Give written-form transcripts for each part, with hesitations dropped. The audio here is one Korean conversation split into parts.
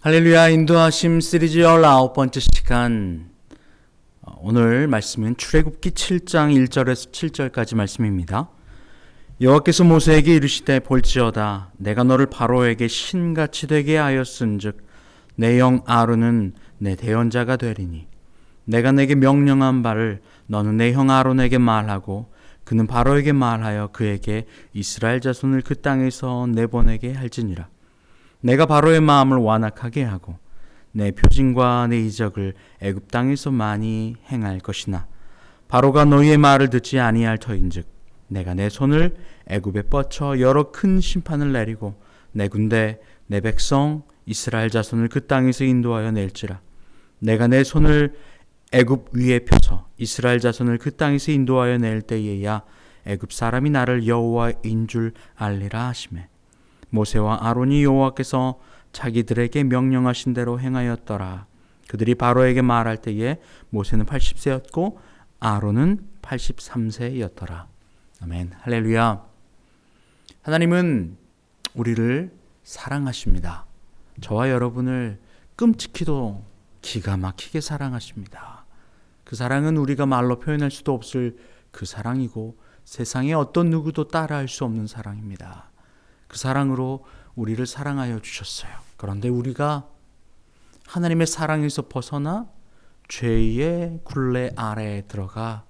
할렐루야. 인도하심 시리즈 19번째 시간. 오늘 말씀은 출애굽기 7장 1절에서 7절까지 말씀입니다. 여호와께서 모세에게 이르시되 볼지어다 내가 너를 바로에게 신같이 되게 하였은즉 내 형 아론은 내 대언자가 되리니 내가 내게 명령한 바를 너는 내 형 아론에게 말하고 그는 바로에게 말하여 그에게 이스라엘 자손을 그 땅에서 내보내게 할지니라. 내가 바로의 마음을 완악하게 하고 내 표징과 내 이적을 애굽 땅에서 많이 행할 것이나 바로가 너희의 말을 듣지 아니할 터인즉 내가 내 손을 애굽에 뻗쳐 여러 큰 심판을 내리고 내 군대 내 백성 이스라엘 자손을 그 땅에서 인도하여 낼지라. 내가 내 손을 애굽 위에 펴서 이스라엘 자손을 그 땅에서 인도하여 낼 때에야 애굽 사람이 나를 여호와인 줄 알리라 하시매 모세와 아론이 여호와께서 자기들에게 명령하신 대로 행하였더라. 그들이 바로에게 말할 때에 모세는 80세였고 아론은 83세였더라. 아멘. 할렐루야. 하나님은 우리를 사랑하십니다. 저와 여러분을 끔찍히도 기가 막히게 사랑하십니다. 그 사랑은 우리가 말로 표현할 수도 없을 그 사랑이고 세상에 어떤 누구도 따라할 수 없는 사랑입니다. 그 사랑으로 우리를 사랑하여 주셨어요. 그런데 우리가 하나님의 사랑에서 벗어나 죄의 굴레 아래에 들어가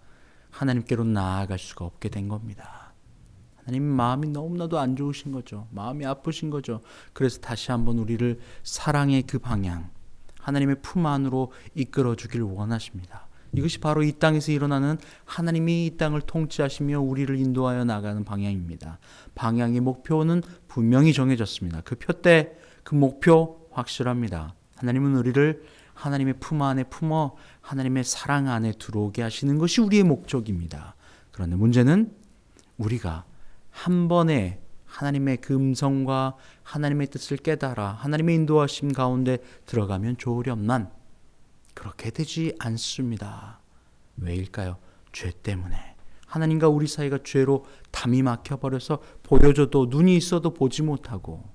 하나님께로 나아갈 수가 없게 된 겁니다. 하나님 마음이 너무나도 안 좋으신 거죠. 마음이 아프신 거죠. 그래서 다시 한번 우리를 사랑의 그 방향, 하나님의 품 안으로 이끌어 주길 원하십니다. 이것이 바로 이 땅에서 일어나는 하나님이 이 땅을 통치하시며 우리를 인도하여 나가는 방향입니다. 방향의 목표는 분명히 정해졌습니다. 그 표대, 그 목표 확실합니다. 하나님은 우리를 하나님의 품 안에 품어 하나님의 사랑 안에 들어오게 하시는 것이 우리의 목적입니다. 그런데 문제는 우리가 한 번에 하나님의 그 음성과 하나님의 뜻을 깨달아 하나님의 인도하심 가운데 들어가면 좋으련만 그렇게 되지 않습니다. 왜일까요? 죄 때문에. 하나님과 우리 사이가 죄로 담이 막혀버려서 보여줘도 눈이 있어도 보지 못하고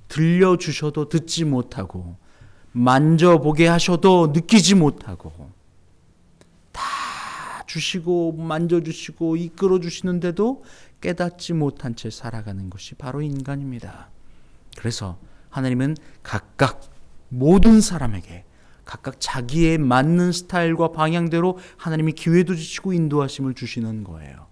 들려주셔도 듣지 못하고 만져보게 하셔도 느끼지 못하고 다 주시고 만져주시고 이끌어주시는데도 깨닫지 못한 채 살아가는 것이 바로 인간입니다. 그래서 하나님은 각각 모든 사람에게 각각 자기에 맞는 스타일과 방향대로 하나님이 기회도 주시고 인도하심을 주시는 거예요.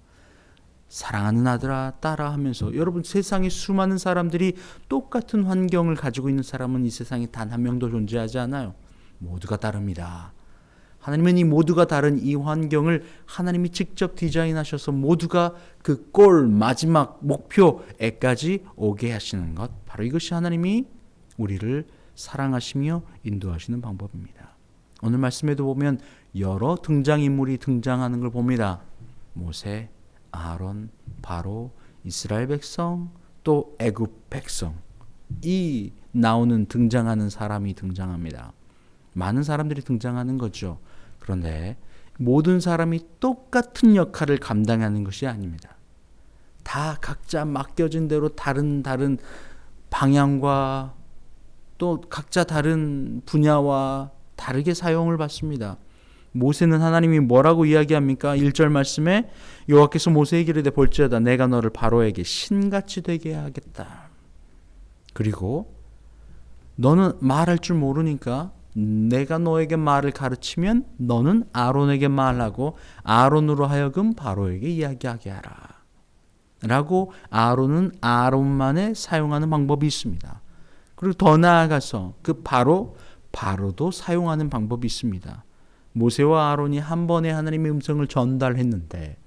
사랑하는 아들아 딸아 하면서 여러분 세상에 수많은 사람들이 똑같은 환경을 가지고 있는 사람은 이 세상에 단 한 명도 존재하지 않아요. 모두가 다릅니다. 하나님은 이 모두가 다른 이 환경을 하나님이 직접 디자인하셔서 모두가 그 골 마지막 목표에까지 오게 하시는 것, 바로 이것이 하나님이 우리를 사랑하시며 인도하시는 방법입니다. 오늘 말씀에도 보면 여러 등장인물이 등장하는 걸 봅니다. 모세, 아론, 바로, 이스라엘 백성, 또 애굽 백성. 이 나오는 등장하는 사람이 등장합니다. 많은 사람들이 등장하는 거죠. 그런데 모든 사람이 똑같은 역할을 감당하는 것이 아닙니다. 다 각자 맡겨진 대로 다른 방향과 또 각자 다른 분야와 다르게 사용을 받습니다. 모세는 하나님이 뭐라고 이야기합니까? 1절 말씀에 여호와께서 모세에게 이르되 볼지어다 내가 너를 바로에게 신같이 되게 하겠다. 그리고 너는 말할 줄 모르니까 내가 너에게 말을 가르치면 너는 아론에게 말하고 아론으로 하여금 바로에게 이야기하게 하라. 라고 아론은 아론만에 사용하는 방법이 있습니다. 그리고 더 나아가서 그 바로도 사용하는 방법이 있습니다. 모세와 아론이 한 번에 하나님의 음성을 전달했는데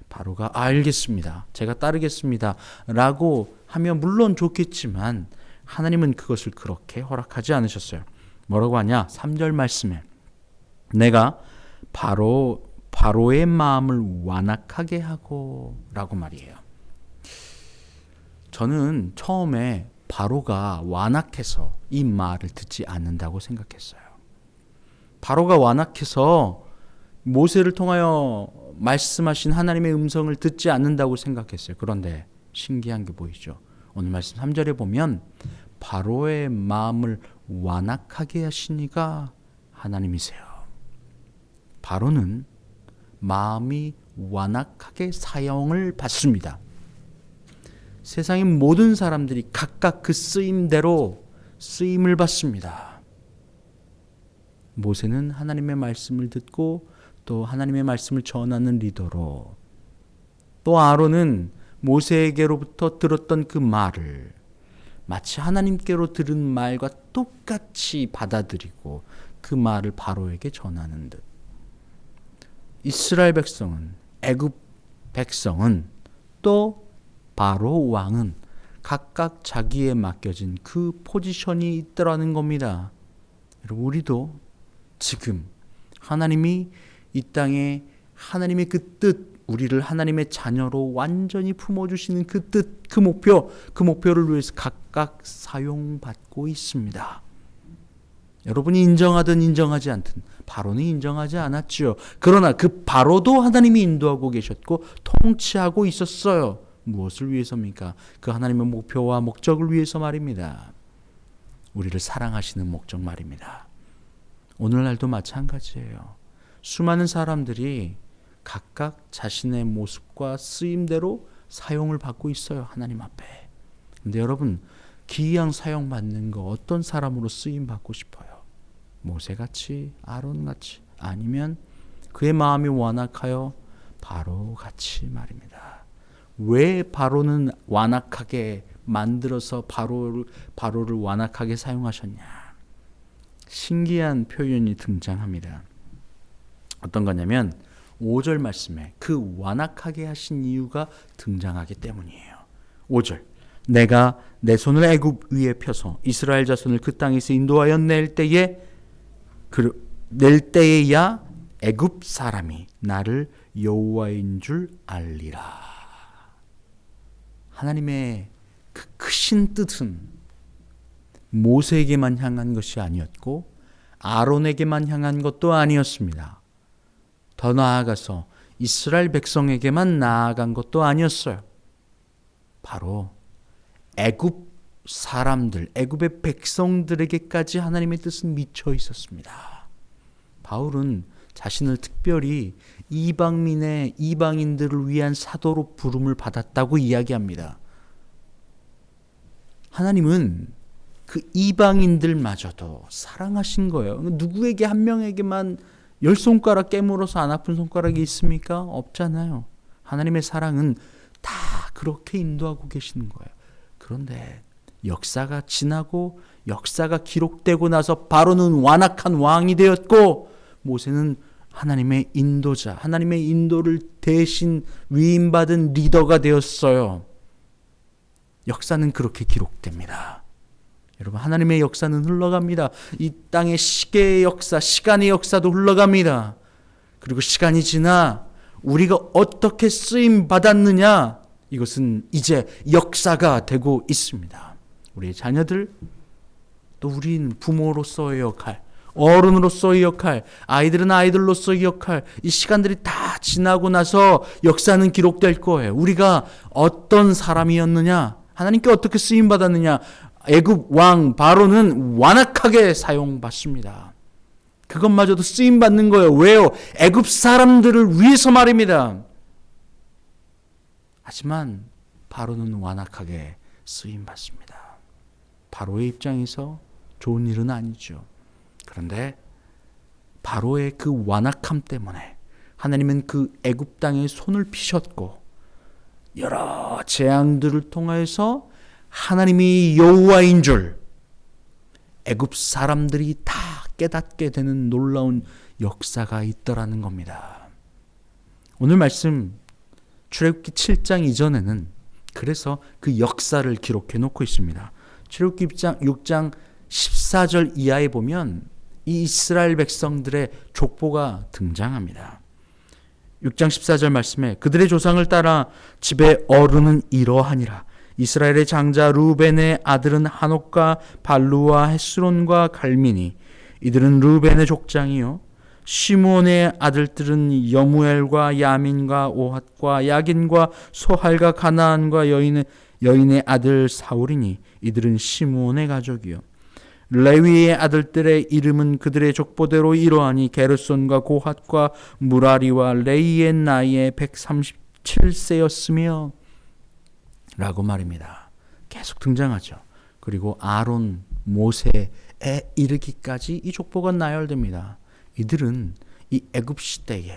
바로가 알겠습니다. 제가 따르겠습니다. 라고 하면 물론 좋겠지만 하나님은 그것을 그렇게 허락하지 않으셨어요. 뭐라고 하냐? 3절 말씀에 내가 바로의 마음을 완악하게 하고 라고 말이에요. 저는 처음에 바로가 완악해서 이 말을 듣지 않는다고 생각했어요. 바로가 완악해서 모세를 통하여 말씀하신 하나님의 음성을 듣지 않는다고 생각했어요. 그런데 신기한 게 보이죠. 오늘 말씀 3절에 보면 바로의 마음을 완악하게 하신 이가 하나님이세요. 바로는 마음이 완악하게 사용을 받습니다. 세상의 모든 사람들이 각각 그 쓰임대로 쓰임을 받습니다. 모세는 하나님의 말씀을 듣고 또 하나님의 말씀을 전하는 리더로, 또 아론은 모세에게로부터 들었던 그 말을 마치 하나님께로 들은 말과 똑같이 받아들이고 그 말을 바로에게 전하는 듯, 이스라엘 백성은, 애굽 백성은, 또 바로 왕은 각각 자기에 맡겨진 그 포지션이 있더라는 겁니다. 여러분, 우리도 지금 하나님이 이 땅에 하나님의 그 뜻, 우리를 하나님의 자녀로 완전히 품어주시는 그 뜻, 그 목표를 위해서 각각 사용받고 있습니다. 여러분이 인정하든 인정하지 않든 바로는 인정하지 않았지요. 그러나 그 바로도 하나님이 인도하고 계셨고 통치하고 있었어요. 무엇을 위해서입니까? 그 하나님의 목표와 목적을 위해서 말입니다. 우리를 사랑하시는 목적 말입니다. 오늘날도 마찬가지예요. 수많은 사람들이 각각 자신의 모습과 쓰임대로 사용을 받고 있어요. 하나님 앞에. 근데 여러분, 기이한 사용받는 거 어떤 사람으로 쓰임받고 싶어요? 모세같이, 아론같이, 아니면 그의 마음이 완악하여 바로같이 말입니다. 왜 바로는 완악하게 만들어서 바로를 완악하게 사용하셨냐? 신기한 표현이 등장합니다. 어떤 거냐면 5절 말씀에 그 완악하게 하신 이유가 등장하기 때문이에요. 5절, 내가 내 손을 애굽 위에 펴서 이스라엘 자손을 그 땅에서 인도하여 낼 때에야 애굽 사람이 나를 여호와인 줄 알리라. 하나님의 그 크신 뜻은 모세에게만 향한 것이 아니었고 아론에게만 향한 것도 아니었습니다. 더 나아가서 이스라엘 백성에게만 나아간 것도 아니었어요. 바로 애굽 사람들, 애굽의 백성들에게까지 하나님의 뜻은 미쳐 있었습니다. 바울은 자신을 특별히 이방인들을 위한 사도로 부름을 받았다고 이야기합니다. 하나님은 그 이방인들마저도 사랑하신 거예요. 누구에게 한 명에게만 10손가락 깨물어서 안 아픈 손가락이 있습니까? 없잖아요. 하나님의 사랑은 다 그렇게 인도하고 계시는 거예요. 그런데 역사가 지나고 역사가 기록되고 나서 바로는 완악한 왕이 되었고 모세는 하나님의 인도자, 하나님의 인도를 대신 위임받은 리더가 되었어요. 역사는 그렇게 기록됩니다. 여러분, 하나님의 역사는 흘러갑니다. 이 땅의 시계의 역사, 시간의 역사도 흘러갑니다. 그리고 시간이 지나 우리가 어떻게 쓰임 받았느냐, 이것은 이제 역사가 되고 있습니다. 우리의 자녀들, 또 우리는 부모로서의 역할, 어른으로서의 역할, 아이들은 아이들로서의 역할, 이 시간들이 다 지나고 나서 역사는 기록될 거예요. 우리가 어떤 사람이었느냐, 하나님께 어떻게 쓰임받았느냐, 애굽 왕 바로는 완악하게 사용받습니다. 그것마저도 쓰임받는 거예요. 왜요? 애굽 사람들을 위해서 말입니다. 하지만 바로는 완악하게 쓰임받습니다. 바로의 입장에서 좋은 일은 아니죠. 그런데 바로의 그 완악함 때문에 하나님은 그 애굽 땅에 손을 피셨고 여러 재앙들을 통해서 하나님이 여호와인 줄 애굽 사람들이 다 깨닫게 되는 놀라운 역사가 있더라는 겁니다. 오늘 말씀 출애굽기 7장 이전에는 그래서 그 역사를 기록해 놓고 있습니다. 출애굽기 6장 14절 이하에 보면 이 이스라엘 백성들의 족보가 등장합니다. 6장 14절 말씀에 그들의 조상을 따라 집의 어른은 이러하니라. 이스라엘의 장자 르우벤의 아들은 하녹과 발루와 헤스론과 갈미니, 이들은 르우벤의 족장이요. 시므온의 아들들은 여무엘과 야민과 오핫과 야긴과 소할과 가나안과 여인의 아들 사울이니, 이들은 시므온의 가족이요. 레위의 아들들의 이름은 그들의 족보대로 이러하니 게르손과 고핫과 무라리와 레이의 나이에 137세였으며 라고 말입니다. 계속 등장하죠. 그리고 아론, 모세에 이르기까지 이 족보가 나열됩니다. 이들은 이 애굽 시대에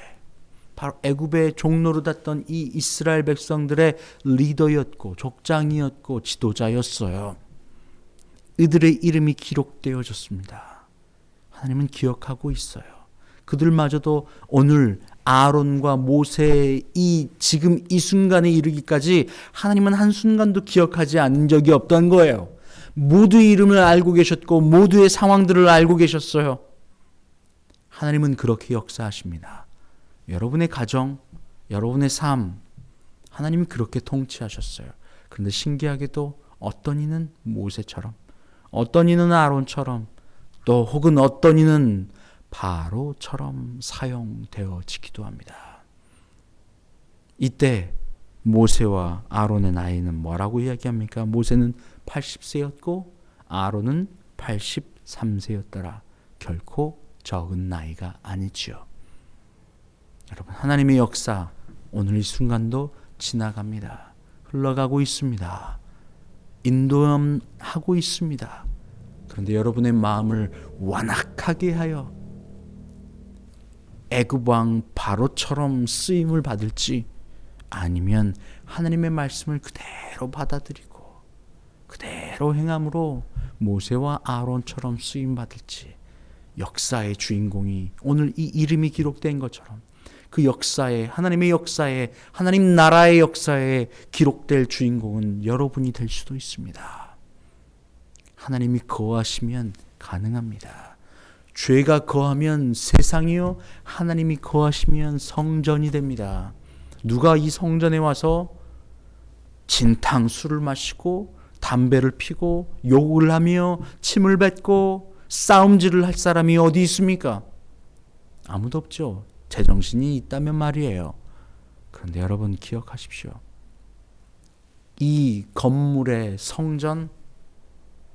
바로 애굽의 종노릇했던 이 이스라엘 백성들의 리더였고 족장이었고 지도자였어요. 이들의 이름이 기록되어졌습니다. 하나님은 기억하고 있어요. 그들마저도 오늘 아론과 모세의 지금 이 순간에 이르기까지 하나님은 한순간도 기억하지 않은 적이 없던 거예요. 모두의 이름을 알고 계셨고 모두의 상황들을 알고 계셨어요. 하나님은 그렇게 역사하십니다. 여러분의 가정, 여러분의 삶, 하나님이 그렇게 통치하셨어요. 그런데 신기하게도 어떤 이는 모세처럼, 어떤 이는 아론처럼, 또 혹은 어떤 이는 바로처럼 사용되어지기도 합니다. 이때 모세와 아론의 나이는 뭐라고 이야기합니까? 모세는 80세였고 아론은 83세였더라. 결코 적은 나이가 아니지요. 여러분, 하나님의 역사 오늘 이 순간도 지나갑니다. 흘러가고 있습니다. 인도하고 있습니다. 그런데 여러분의 마음을 완악하게 하여 애굽 왕 바로처럼 쓰임을 받을지 아니면 하나님의 말씀을 그대로 받아들이고 그대로 행함으로 모세와 아론처럼 쓰임 받을지, 역사의 주인공이 오늘 이 이름이 기록된 것처럼 그 역사에, 하나님의 역사에, 하나님 나라의 역사에 기록될 주인공은 여러분이 될 수도 있습니다. 하나님이 거하시면 가능합니다. 죄가 거하면 세상이요, 하나님이 거하시면 성전이 됩니다. 누가 이 성전에 와서 진탕 술을 마시고 담배를 피고 욕을 하며 침을 뱉고 싸움질을 할 사람이 어디 있습니까? 아무도 없죠. 제정신이 있다면 말이에요. 그런데 여러분 기억하십시오. 이 건물의 성전,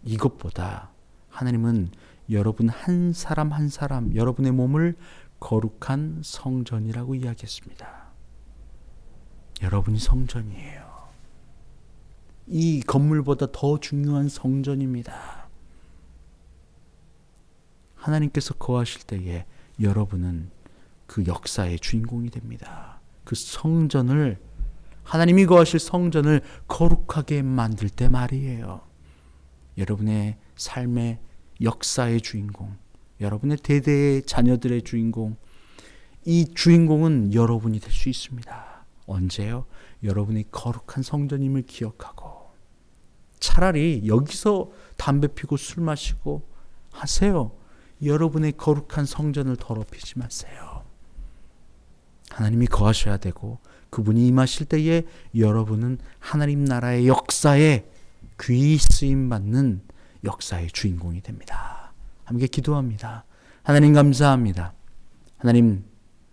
이것보다 하나님은 여러분 한 사람 한 사람, 여러분의 몸을 거룩한 성전이라고 이야기했습니다. 여러분이 성전이에요. 이 건물보다 더 중요한 성전입니다. 하나님께서 거하실 때에 여러분은 그 역사의 주인공이 됩니다. 그 성전을, 하나님이 거하실 성전을 거룩하게 만들 때 말이에요. 여러분의 삶의 역사의 주인공, 여러분의 대대의 자녀들의 주인공, 이 주인공은 여러분이 될 수 있습니다. 언제요? 여러분이 거룩한 성전임을 기억하고, 차라리 여기서 담배 피고 술 마시고 하세요. 여러분의 거룩한 성전을 더럽히지 마세요. 하나님이 거하셔야 되고 그분이 임하실 때에 여러분은 하나님 나라의 역사에 귀히 쓰임받는 역사의 주인공이 됩니다. 함께 기도합니다. 하나님 감사합니다. 하나님,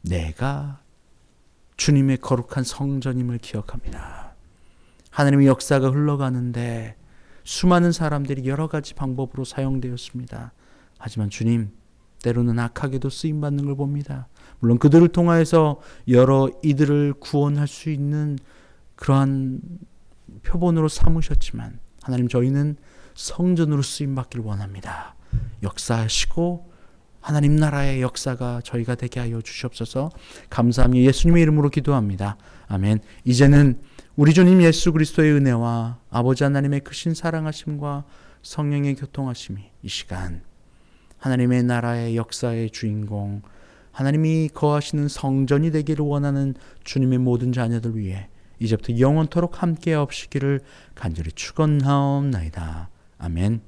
내가 주님의 거룩한 성전임을 기억합니다. 하나님의 역사가 흘러가는데 수많은 사람들이 여러 가지 방법으로 사용되었습니다. 하지만 주님, 때로는 악하게도 쓰임받는 걸 봅니다. 물론 그들을 통하여서 여러 이들을 구원할 수 있는 그러한 표본으로 삼으셨지만 하나님, 저희는 성전으로 쓰임받기를 원합니다. 역사하시고 하나님 나라의 역사가 저희가 되게 하여 주시옵소서. 감사하며 예수님의 이름으로 기도합니다. 아멘. 이제는 우리 주님 예수 그리스도의 은혜와 아버지 하나님의 크신 사랑하심과 성령의 교통하심이 이 시간 하나님의 나라의 역사의 주인공, 하나님이 거하시는 성전이 되기를 원하는 주님의 모든 자녀들 위해 이제부터 영원토록 함께 하옵시기를 간절히 축원하옵나이다. 아멘.